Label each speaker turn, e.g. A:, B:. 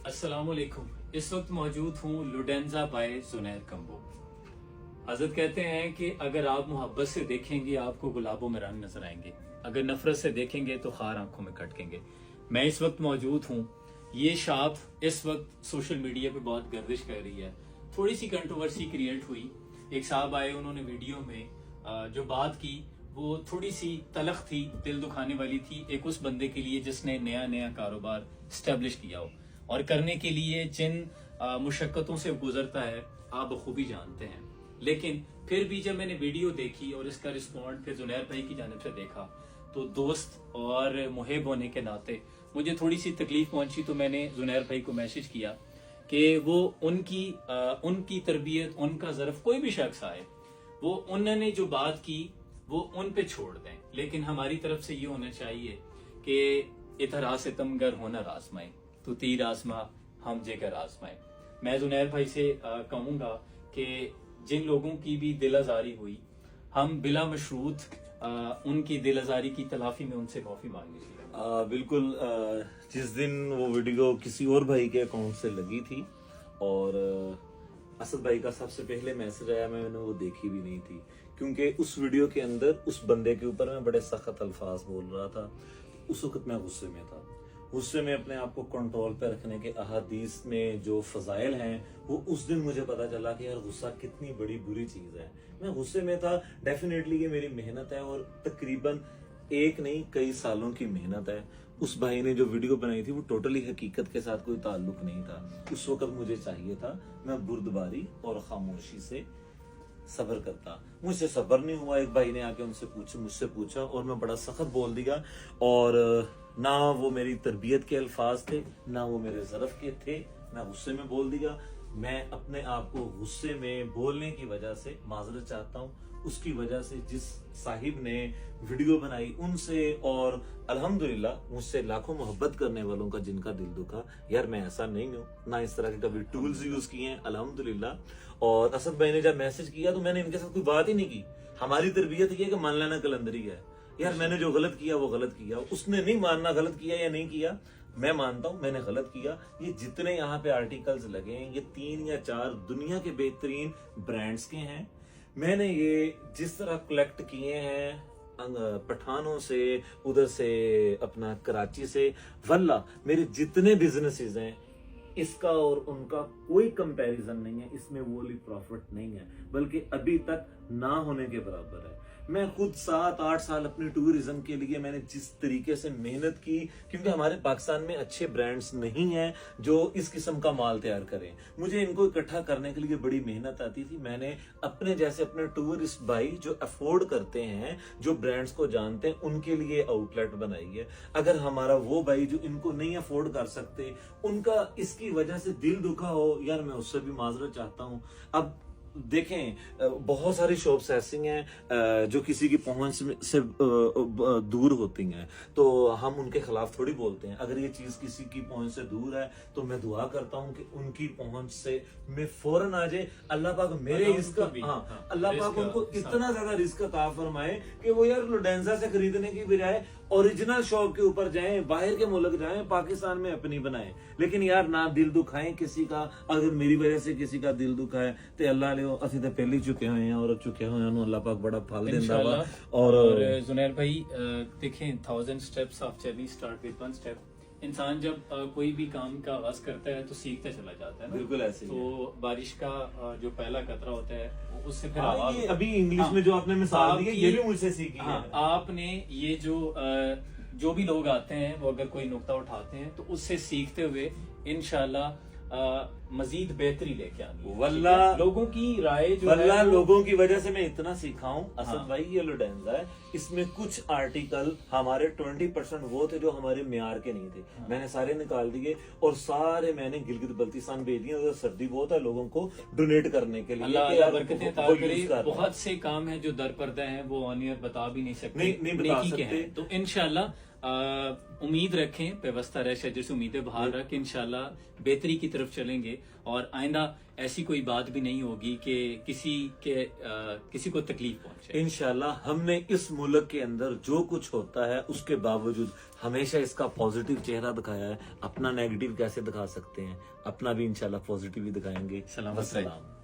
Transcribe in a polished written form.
A: अस्सलामुअलैकुम। इस वक्त मौजूद हूँ लुडेंजा बाय जुनैर कंबो। हजरत कहते हैं कि अगर आप मोहब्बत से देखेंगे आपको गुलाबों में रंग नजर आएंगे, अगर नफरत से देखेंगे तो खार आंखों में खटकेंगे। मैं इस वक्त मौजूद हूँ, ये शाप इस वक्त सोशल मीडिया पे बहुत गर्दिश कर रही है। थोड़ी सी कंट्रोवर्सी क्रिएट हुई। एक साहब आए, उन्होंने वीडियो में जो बात की वो थोड़ी सी तलख थी, दिल दुखाने वाली थी। एक उस बंदे के लिए जिसने नया नया कारोबार स्टेब्लिश किया हो और करने के लिए जिन मुशक्कतों से गुजरता है आप बखूबी जानते हैं। लेकिन फिर भी जब मैंने वीडियो देखी और इसका रिस्पॉन्ड फिर जुनैर भाई की जानिब से देखा तो दोस्त और मुहिब होने के नाते मुझे थोड़ी सी तकलीफ पहुंची। तो मैंने जुनैर भाई को मैसेज किया कि वो उनकी तरबियत, उनका ज़र्फ, कोई भी शख्स आए, वो उन्होंने जो बात की वो उन पे छोड़ दें। लेकिन हमारी तरफ से ये होना चाहिए कि इतरा सितमगर होना आसमाए तो तीर आसमा हम जेकर आसमाए। मैं जुनैर भाई से कहूँगा कि जिन लोगों की भी दिल आजारी हुई, हम बिला मशरूत उनकी दिल आजारी की तलाफी में उनसे माफी मांग लीजिए।
B: बिल्कुल। जिस दिन वो वीडियो किसी और भाई के अकाउंट से लगी थी और असद भाई का सबसे पहले मैसेज आया, मैंने वो देखी भी नहीं थी क्योंकि उस वीडियो के अंदर उस बंदे के ऊपर मैं बड़े सख्त अल्फाज बोल रहा था। उस वक्त मैं गुस्से में था। गुस्से में अपने आप को कंट्रोल पे रखने के अहादीस में जो फजाइल हैं वो उस दिन मुझे पता चला कि यार गुस्सा कितनी बड़ी बुरी चीज है। मैं गुस्से में था। डेफिनेटली ये मेरी मेहनत है और तकरीबन एक नहीं कई सालों की मेहनत है। उस भाई ने जो वीडियो बनाई थी वो टोटली हकीकत के साथ कोई ताल्लुक नहीं था। उस वक्त मुझे चाहिए था मैं बुर्दबारी और खामोशी से सब्र करता। मुझसे सब्र नहीं हुआ। एक भाई ने आके मुझसे पूछा और मैं बड़ा सख्त बोल दिया। और ना वो मेरी तरबियत के अल्फाज थे ना वो मेरे ज़र्फ के थे। मैं गुस्से में बोल दिया। मैं अपने आप को गुस्से में बोलने की वजह से माजरत चाहता हूँ। उसकी वजह से जिस साहिब ने वीडियो बनाई उनसे और अल्हम्दुलिल्लाह मुझसे लाखों मोहब्बत करने वालों का जिनका दिल दुखा। यार मैं ऐसा नहीं हूँ, ना इस तरह के कभी टूल्स यूज किए हैं अल्हम्दुलिल्लाह। और असद भाई ने जब मैसेज किया तो मैंने इनके साथ कोई बात ही नहीं की। हमारी तरबियत ये है कि मान लेना कलंदरी है। यार मैंने जो गलत किया वो गलत किया, उसने नहीं मानना गलत किया या नहीं किया। मैं मानता हूं मैंने गलत किया। ये जितने यहाँ पे आर्टिकल्स लगे हैं ये 3 या 4 दुनिया के बेहतरीन ब्रांड्स के हैं। मैंने ये जिस तरह कलेक्ट किए हैं पठानों से, उधर से अपना कराची से, वल्ला मेरे जितने बिजनेसेस हैं इसका और उनका कोई कंपैरिजन नहीं है। इसमें वो वाली प्रॉफिट नहीं है बल्कि अभी तक ना होने के बराबर है। मैं खुद 7-8 साल अपने टूरिज्म के लिए मैंने जिस तरीके से मेहनत की, क्योंकि हमारे पाकिस्तान में अच्छे ब्रांड्स नहीं हैं जो इस किस्म का माल तैयार करें। मुझे इनको इकट्ठा करने के लिए बड़ी मेहनत आती थी। मैंने अपने जैसे अपने टूरिस्ट भाई जो अफोर्ड करते हैं, जो ब्रांड्स को जानते हैं, उनके लिए आउटलेट बनाई है। अगर हमारा वो भाई जो इनको नहीं अफोर्ड कर सकते, उनका इसकी वजह से दिल दुखा हो, यार मैं उससे भी माजरत चाहता हूँ। अब देखें बहुत सारी शॉप्स ऐसी हैं जो किसी की पहुंच से दूर होती हैं, तो हम उनके खिलाफ थोड़ी बोलते हैं। अगर ये चीज किसी की पहुंच से दूर है तो मैं दुआ करता हूं कि उनकी पहुंच से मैं फौरन आ जाए। अल्लाह पाक मेरे इसका अल्लाह पाक उनको इतना ज्यादा रिस्क अता फरमाए कि वो यार लुडेंजा से खरीदने की बजाय ओरिजिनल शॉप के ऊपर जाएं, बाहर के मुल्क जाएं, पाकिस्तान में अपनी बनाएं। लेकिन यार ना दिल दुखाएं किसी का। अगर मेरी वजह से किसी का दिल दुखा है तो अल्लाह ले असि तो पहले चुके हुए हैं और चुके हुए हैं, अल्लाह पाक बड़ा फल देंदा वा।
A: और जुनैर भाई देखें, 1000 steps of journey start with 1 step. इंसान जब कोई भी काम का आगाज करता है तो सीखता चला जाता है ना।
B: बिल्कुल ऐसे ही
A: तो बारिश का जो पहला कतरा होता है उससे फिर
B: ये अभी इंग्लिश में जो आपने मिसाल दी है ये भी मुझसे सीखी है।
A: आपने ये जो भी लोग आते हैं वो अगर कोई नुक्ता उठाते हैं तो उससे सीखते हुए इंशाल्लाह मजीद बेहतरी लेके आनी।
B: वल्ला
A: लोगों की राय जो
B: वल्ला
A: है
B: लोगों की वजह से मैं इतना सीखा हूँ। असद भाई ये लुडेंजा है, इसमें कुछ आर्टिकल हमारे 20% वो थे जो हमारे म्यार के नहीं थे। मैंने सारे निकाल दिए और सारे मैंने गिलगित बल्तिस्तान भेज दिए। उधर सर्दी बहुत है, लोगों को डोनेट करने के लिए।
A: अल्लाह बरकतें अता करे। बहुत से काम है जो दर पर्दा है, वो ऑन एयर बता भी नहीं सकते,
B: नहीं बता सकते।
A: तो इंशाल्लाह उम्मीद रखें, व्यवस्था रह शजर से उम्मीदें बाहर रख, इंशाल्लाह बेहतरी की तरफ चलेंगे और आइंदा ऐसी कोई बात भी नहीं होगी कि किसी को तकलीफ पहुंचे।
B: इंशाल्लाह हमने इस मुल्क के अंदर जो कुछ होता है उसके बावजूद हमेशा इसका पॉजिटिव चेहरा दिखाया है। अपना नेगेटिव कैसे दिखा सकते हैं, अपना भी इंशाल्लाह पॉजिटिव ही दिखाएंगे।
A: सलामत रहे।